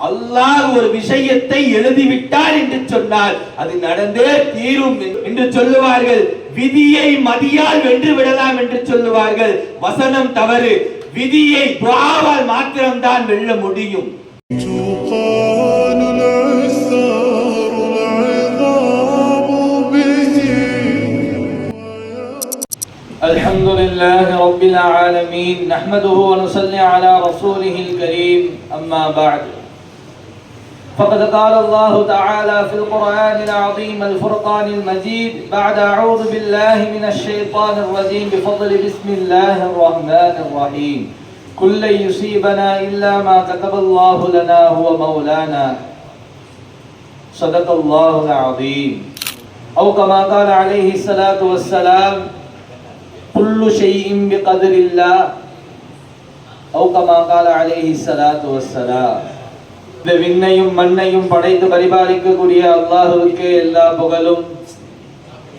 அல்லாஹ் ஒரு விஷயத்தை எழுதிவிட்டார் என்று சொன்னால் அது நடந்தே தீரும் என்று சொல்லுவார்கள். விதியை மதியால் வென்று விடலாம் என்று சொல்லுவார்கள். வசனம் தவறு. விதியை துஆவால் மாத்திரம்தான் வெல்ல முடியும். الحمد لله رب العالمين نحمده ونصلي على رسوله الكريم أما بعد فقد قال الله تعالى في القرآن العظيم الفرقان المجيد بعد أعوذ بالله من الشيطان الرجيم بفضل بسم الله الرحمن الرحيم كل لن يصيبنا إلا ما كتب الله لنا هو مولانا صدق الله العظيم أو كما قال عليه الصلاة والسلام كل شيء بقدر الله أو كما قال عليه الصلاة والسلام. இந்த விண்ணையும் மண்ணையும் படைத்து பரிபாலிக்கக்கூடிய அல்லாஹ்வுக்கே எல்லா புகழும்.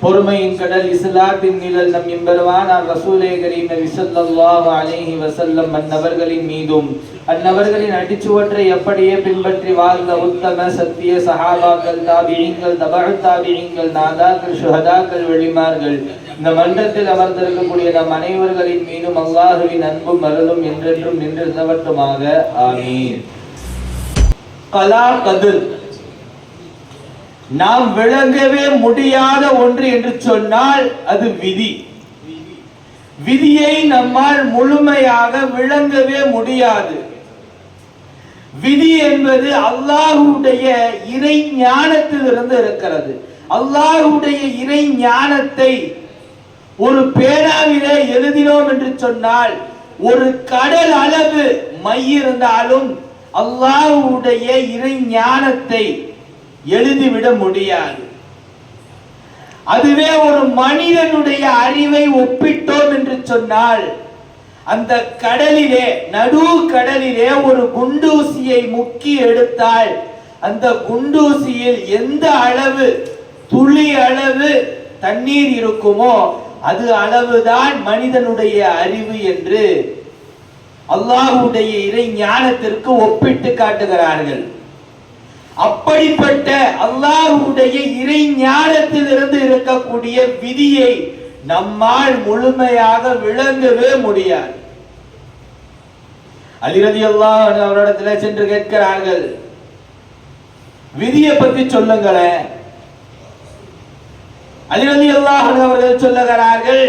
பொறுமையின் கடல் இஸ்லாத்தின் நிழல் நம் எம்பெருமானார் ரசூலே கரீம் நபி ஸல்லல்லாஹு அலைஹி வஸல்லம் அன்னவர்களின் மீதும் அன்னவர்களின் அடிச்சுவற்றை அப்படியே பின்பற்றி வாழ்ந்த உத்தம சத்திய சஹாபாக்கள், தாபிஈன்கள், தபஉ தாபிஈன்கள், நாதாக்கள், ஷுஹதாக்கள், வலிமார்கள், இந்த மன்றத்தில் அமர்ந்திருக்கக்கூடிய நம் அனைவர்களின் மீதும் அல்லாஹ்வின் அன்பும் அருளும் என்றென்றும் நின்றிருந்தவற்றுமாக ஆமீன். கலா கதிர் நாம் விளங்கவே முடியாத ஒன்று என்று சொன்னால் அது விதி. விதியை நம்மால் முழுமையாக விளங்கவே முடியாது. விதி என்பது அல்லாஹ்வுடைய இறை ஞானத்திலிருந்து இருக்கிறது. அல்லாஹ்வுடைய இறை ஞானத்தை ஒரு பேனாவிலே எழுதினோம் என்று சொன்னால் ஒரு கடல் அளவு மை இருந்தாலும் அல்லாஹ்வுடைய இறை ஞானத்தை எழுதிவிட முடியாது. அதுவே ஒரு மனிதனுடைய அறிவை ஒப்பிட்டோம் என்று சொன்னால் அந்த கடலிலே, நடு கடலிலே ஒரு குண்டூசியை முக்கி எடுத்தால் அந்த குண்டூசியில் எந்த அளவு துளி அளவு தண்ணீர் இருக்குமோ அது அளவுதான் மனிதனுடைய அறிவு என்று அல்லாஹ்வுடைய இறை ஞானத்திற்கு ஒப்பிட்டு காட்டுகிறார்கள். அப்படிப்பட்ட அல்லாஹ்வுடைய இறை ஞானத்திலிருந்து இருக்கக்கூடிய விதியை நம்மால் முழுமையாக விளங்கவே முடியாது. அலி ரலியல்லாஹு அன்ஹு அவரிடத்துல சென்று கேட்கிறார்கள், விதியை பத்தி சொல்லுங்களேன். அலி ரலியல்லாஹு அன்ஹு அவர்கள் சொல்லுகிறார்கள்,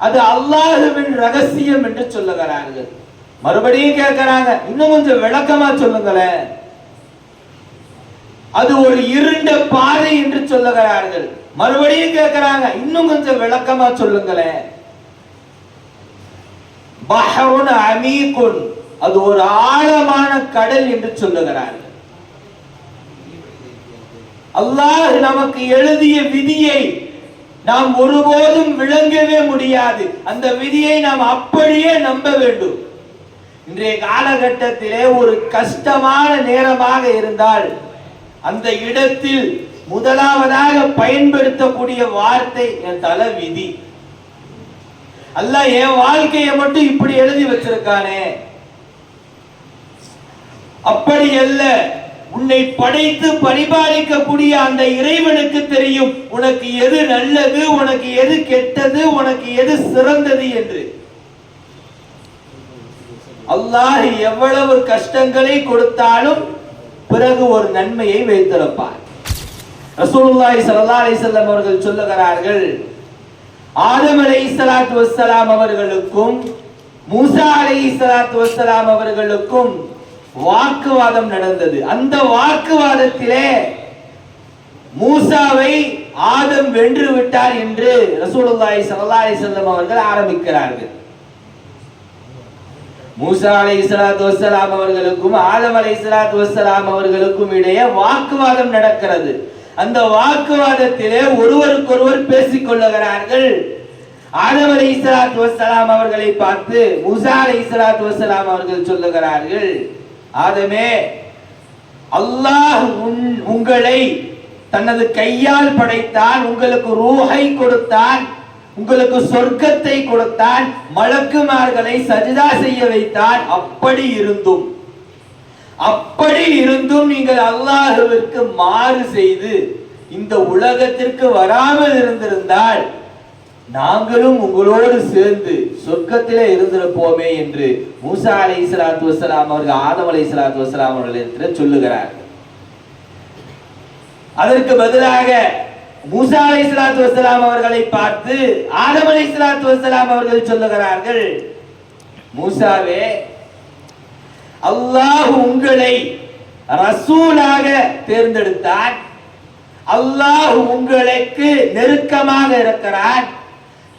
அது அல்லாஹ்வின் ரகசியம் என்று சொல்லுகிறார்கள். மறுபடியும் கேட்கிறாங்க, இன்னும் கொஞ்சம் விளக்கமா சொல்லுங்களேன். அது ஒரு இருண்ட பாதை என்று சொல்லுகிறார்கள். மறுபடியும் கேட்கிறாங்க, இன்னும் கொஞ்சம் விளக்கமா சொல்லுங்களேன். பஹ்ருன் அமீகுன், அது ஒரு ஆழமான கடல் என்று சொல்லுகிறார்கள். அல்லாஹ் நமக்கு எழுதிய விதியை நாம் ஒருபோதும் விளங்கவே முடியாது. அந்த விதியை நாம் அப்படியே நம்ப வேண்டும். இன்றைய காலகட்டத்திலே ஒரு கஷ்டமான நேரமாக இருந்தால் அந்த இடத்தில் முதலாவதாக பயன்படுத்தக்கூடிய வார்த்தை என் தலை விதி. அல்லாஹ் என் வாழ்க்கையை மட்டும் இப்படி எழுதி வச்சிருக்கானே. அப்படி அல்ல, உன்னை படைத்து பரிபாலிக்கக்கூடிய அந்த இறைவனுக்கு தெரியும் உனக்கு எது நல்லது, உனக்கு எது கெட்டது, உனக்கு எது சிறந்தது என்று. அல்லாஹ் எவ்வளவு கஷ்டங்களை கொடுத்தாலும் பிறகு ஒரு நன்மையை வைத்திருப்பார். ரசூலுல்லாஹி ஸல்லல்லாஹு அலைஹி வஸல்லம் அவர்கள் சொல்லுகிறார்கள், ஆதம் அலைஹிஸ்ஸலாத்து வஸ்ஸலாம் அவர்களுக்கும் மூசா அலைஹிஸ்ஸலாத்து வஸ்ஸலாம் அவர்களுக்கும் வாக்குவாதம் நடந்தது. அந்த வாக்குவாதத்திலே மூசாவை ஆதம் வென்று விட்டார் என்று ரசூலுல்லாஹி ஸல்லல்லாஹு அலைஹி வஸல்லம் அவர்கள் ஆரம்பிக்கிறார்கள். மூசா அலைஹிஸ்ஸலாத்து வஸ்ஸலாம் அவர்களுக்கும் ஆதம் அலைஹிஸ்ஸலாத்து வஸ்ஸலாம் அவர்களுக்கும் இடையே வாக்குவாதம் நடக்கிறது. அந்த வாக்குவாதத்திலே ஒருவருக்கொருவர் பேசிக் கொள்ளுகிறார்கள். ஆதம் அலைஹிஸ்ஸலாத்து வஸ்ஸலாம் அவர்களை பார்த்து மூசா அலைஹிஸ்ஸலாத்து வஸ்ஸலாம் அவர்கள் சொல்லுகிறார்கள், ஆதமே, அல்லாஹ் உங்களை தனது கையால் படைத்தான், உங்களுக்கு ரூஹை கொடுத்தான், உங்களுக்கு சொர்க்கத்தை கொடுத்தான், மலக்குமார்களை சஜ்தா செய்ய வைத்தான். அப்படி இருந்தும் அப்படி இருந்தும் நீங்கள் அல்லாஹ்விற்கு மாறு செய்து இந்த உலகத்திற்கு வராமல் இருந்திருந்தால் நாங்களும் உங்களோடு சேர்ந்து சொர்க்கத்திலே இருந்திருப்போமே என்று மூசா அலைஹிஸ்ஸலாத்து வஸ்ஸலாம் அவர்கள் ஆதம் அலைஹிஸ்ஸலாத்து வஸ்ஸலாம் அவர்களிடத்தில் சொல்லுகிறார்கள். அதற்கு பதிலாக மூசா அலைஹிஸ்ஸலாத்து வஸ்ஸலாம் அவர்களை பார்த்து ஆதம் அலைஹிஸ்ஸலாத்து வஸ்ஸலாம் அவர்கள் சொல்லுகிறார்கள், மூசாவே, அல்லாஹ் உங்களை ரசூலாக தேர்ந்தெடுத்தார், அல்லாஹ் உங்களுக்கு நெருக்கமாக இருக்கிறான்,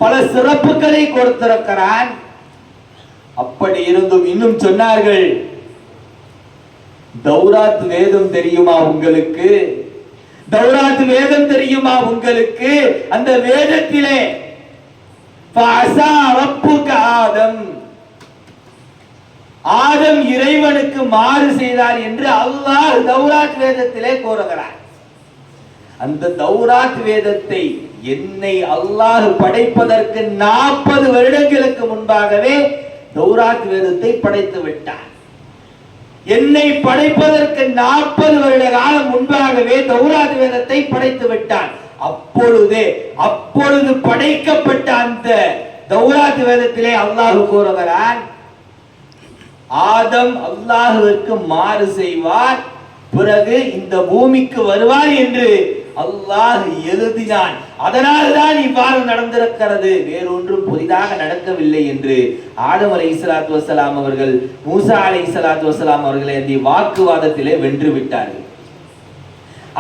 பல சிறப்புகளை கொடுத்திருக்கிறான். அப்படி இருந்தும் இன்னும் சொன்னார்கள், தௌராத் வேதம் தெரியுமா உங்களுக்கு? தௌராத் வேதம் தெரியுமா உங்களுக்கு? அந்த வேதத்திலே ஃபஅஸா ரப்புக ஆதம், ஆதம் இறைவனுக்கு மாறு செய்தார் என்று அல்லாஹ் தௌராத் வேதத்திலே கூறுகிறார். அந்த தௌராத் வேதத்தை என்னை அல்லாஹ் படைப்பதற்கு 40 வருடங்களுக்கு முன்பாகவே தௌராத் வேதத்தை படைத்து விட்டார். என்னை படைப்பதற்கு 40 வருட காலம் முன்பாகவே தௌராத் வேதத்தை படைத்து விட்டான். அப்பொழுது படைக்கப்பட்ட அந்த தௌராத் வேதத்திலே அல்லாஹ் கூறுகிறான், ஆதம் அல்லாஹ்விற்கு மாறு செய்வார், பிறகு இந்த பூமிக்கு வருவார் என்று அல்லாஹ் எழுதினான். அதனால்தான் இவ்வாறு நடந்திருக்கிறது, வேறொன்றும் புதிதாக நடக்கவில்லை என்று ஆதம் அலைஹிஸ்ஸலாத்து வஸ்ஸலாம் அவர்கள் மூசா அலைஹிஸ்ஸலாத்து வஸ்ஸலாம் அவர்களை அந்த வாக்குவாதத்திலே வென்று விட்டார்கள்.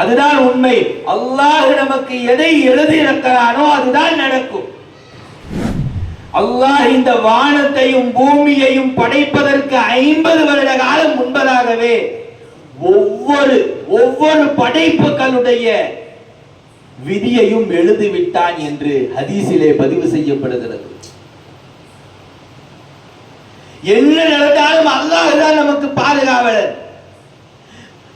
அதுதான் உண்மை. அல்லாஹ் நமக்கு எதை எழுதி இருக்கிறானோ அதுதான் நடக்கும். அல்லாஹ் இந்த வானத்தையும் பூமியையும் படைப்பதற்கு 50 வருட காலம் முன்பதாகவே ஒவ்வொரு படைப்புகளுடைய விதியையும் எழுதிவிட்டான் என்று ஹதீஸிலே பதிவு செய்யப்படுகிறது. என்ன நடந்தாலும் அல்லாஹ் தான் நமக்கு பாதுகாவலர்.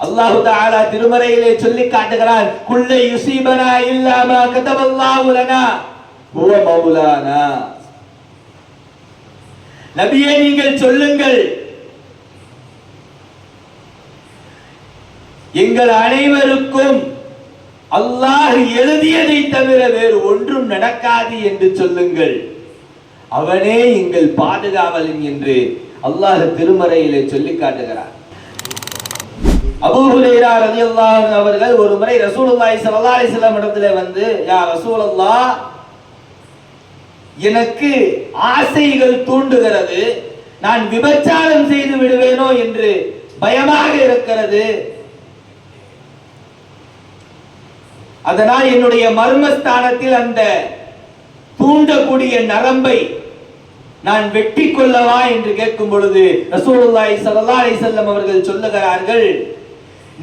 அல்லாஹ் தஆலா திருமறையிலே சொல்லி காட்டுகிறான், குல்லை யுஸீபனா இல்லா மா கதபல்லாஹு லனா ஹுவ மௌலானா. நபியே, நீங்கள் சொல்லுங்கள், எங்கள் அனைவருக்கும் அல்லாஹ் எழுதியதை தவிர வேறு ஒன்றும் நடக்காது என்று சொல்லுங்கள், அவனே எங்கள் பாதுகாவலன் என்று அல்லாஹ் திருமறையிலே சொல்லி காட்டுகிறார். அபூ ஹுரைரா ரலியல்லாஹு அன்ஹு அவர்கள் ஒரு முறை ரசூலுல்லாஹி ஸல்லல்லாஹு அலைஹி வஸல்லம் இடத்திலே வந்து, யா ரசூலல்லாஹ், எனக்கு ஆசைகள் தூண்டுகிறது, நான் விபச்சாரம் செய்து விடுவேனோ என்று பயமாக இருக்கிறது, அதனால் என்னுடைய மர்மஸ்தானத்தில் அந்த தூண்டக்கூடிய நரம்பை நான் வெட்டி கொள்ளவா என்று கேட்கும் பொழுது ரசூலுல்லாஹி ஸல்லல்லாஹு அலைஹி வஸல்லம் அவர்கள் சொல்லுகிறார்கள்,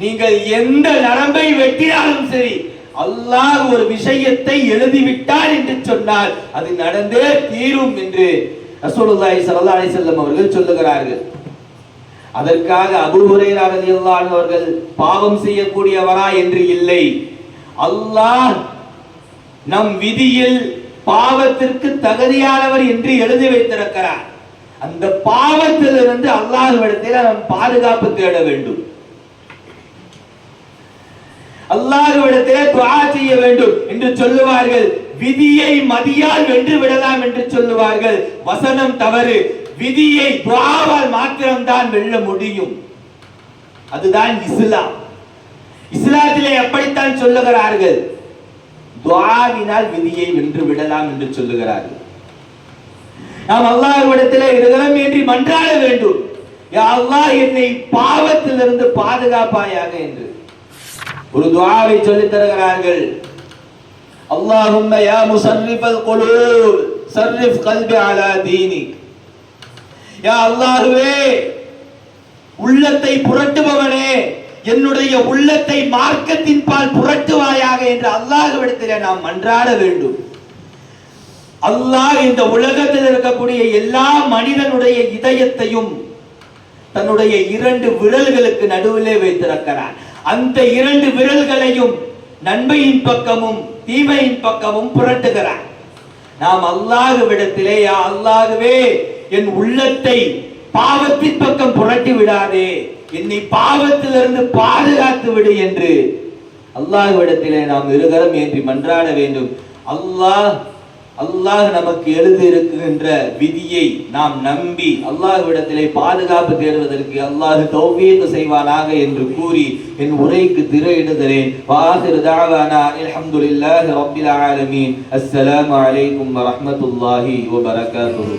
நீங்கள் எந்த நரம்பை வெட்டினாலும் சரி, அல்லாஹ் ஒரு விஷயத்தை எழுதிவிட்டார் என்று சொன்னால் அது நடந்தே தீரும் என்று ரசூலுல்லாஹி ஸல்லல்லாஹு அலைஹி வஸல்லம் அவர்கள் சொல்லுகிறார்கள். அதற்காக அபூ ஹுரைரா ரலியல்லாஹு அன்ஹு அவர்கள் பாவம் செய்யக்கூடியவரா என்று இல்லை, அல்லாஹ் நம் விதியில் பாவத்திற்கு தகுதியானவர் என்று எழுதி வைத்திருக்கிறார். அந்த பாவத்திலிருந்து அல்லாஹ்விடத்தில் நாம் பாதுகாப்பு தேட வேண்டும், அல்லாஹ்விடத்தில் துஆ செய்ய வேண்டும் என்று சொல்லுவார்கள். விதியை மதியால் வென்று விடலாம் என்று சொல்லுவார்கள். வசனம் தவறு. விதியை துஆவால் மாத்திரம்தான் வெல்ல முடியும். அதுதான் இஸ்லாம். இஸ்லாத்திலே அப்படித்தான் சொல்லுகிறார்கள், துஆவினால் விதியை வென்று விடலாம் என்று சொல்லுகிறார்கள். நாம் அல்லாஹ்விடத்திலே இருகரம் ஏந்தி மன்றாட வேண்டும், யா அல்லாஹ், என்னை பாவத்திலிருந்து பாதுகாப்பாயாக என்று ஒரு துஆவை சொல்லி தருகிறார்கள். அல்லாஹும்ம யா முஸர்ரிஃபல் குலூப் சர்ரிஃப் கல்பி அலா தீனிக். யா அல்லாஹ்வே, உள்ளத்தை புரட்டுபவனே, என்னுடைய உள்ளத்தை மார்க்கத்தின் பால் புரட்டுவாயாக என்று அல்லாஹ்விடத்திலே நாம் மன்றாட வேண்டும். அல்லாஹ் இந்த உலகத்தில் இருக்கக்கூடிய எல்லா மனிதனுடைய இதயத்தையும் தன்னுடைய 2 விரல்களுக்கு நடுவிலே வைத்திருக்கிறார். அந்த 2 விரல்களையும் நன்மையின் பக்கமும் தீமையின் பக்கமும் புரட்டுகிறார். நாம் அல்லாஹ்விடத்திலே, யா அல்லாஹ்வே, என் உள்ளத்தை பாவத்தின் பக்கம் புரட்டி விடாதே, என்னை பாவத்திலிருந்து பாதுகாத்து விடு என்று அல்லாஹ்விடத்திலே நாம் இருகரம் ஏற்றி மன்றாட வேண்டும். அல்லாஹ் நமக்கு எழுதியிருக்கின்ற விதியை நாம் நம்பி அல்லாஹ்விடத்திலே பாதுகாப்பு தேடுவதற்கு அல்லாஹ் தௌஃபீக் செய்வானாக என்று கூறி என் உரைக்கு திரையிடுகிறேன். வாஹிரு தஅவானா அல்ஹம்துலில்லாஹி ரப்பில் ஆலமீன். அஸ்ஸலாமு அலைக்கும் வரஹ்மத்துல்லாஹி வபரகாத்துஹு.